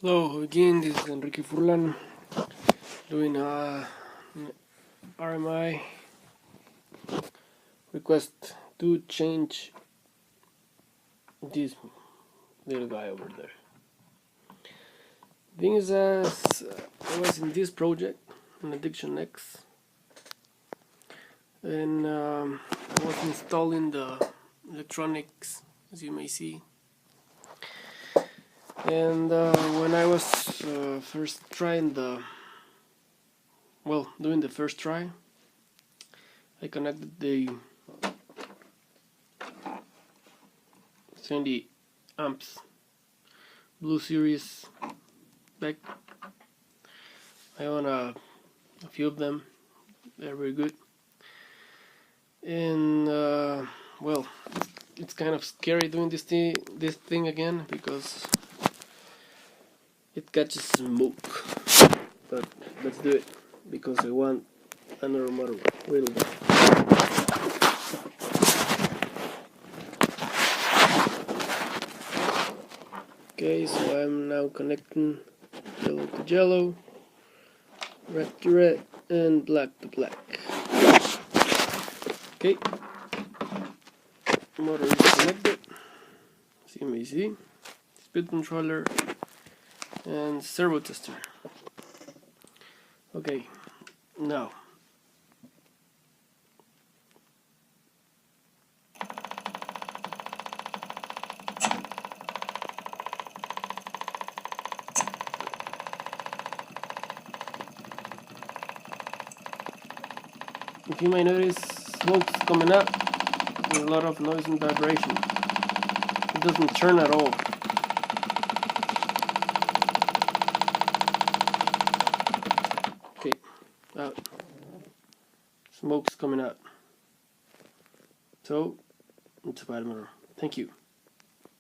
Hello again, this is Enrique Furlan doing a RMA request to change this little guy over there. Thing is, I was in this project on Addiction X, and I was installing the electronics, as you may see. And when I was first trying doing the first try, I connected the 70 amps Blue Series back. I own a few of them. They're very good. And well, it's kind of scary doing this thing again because it catches smoke. But let's do it because I want another model. Okay, so I'm now connecting yellow to yellow, red to red, and black to black. Okay, motor is connected, as you may see, speed controller and servo tester. Okay, now if you may notice, smoke's coming up with a lot of noise and vibration. It doesn't turn at all. Okay, out. Smoke's coming out. So, it's a bad motor. Thank you.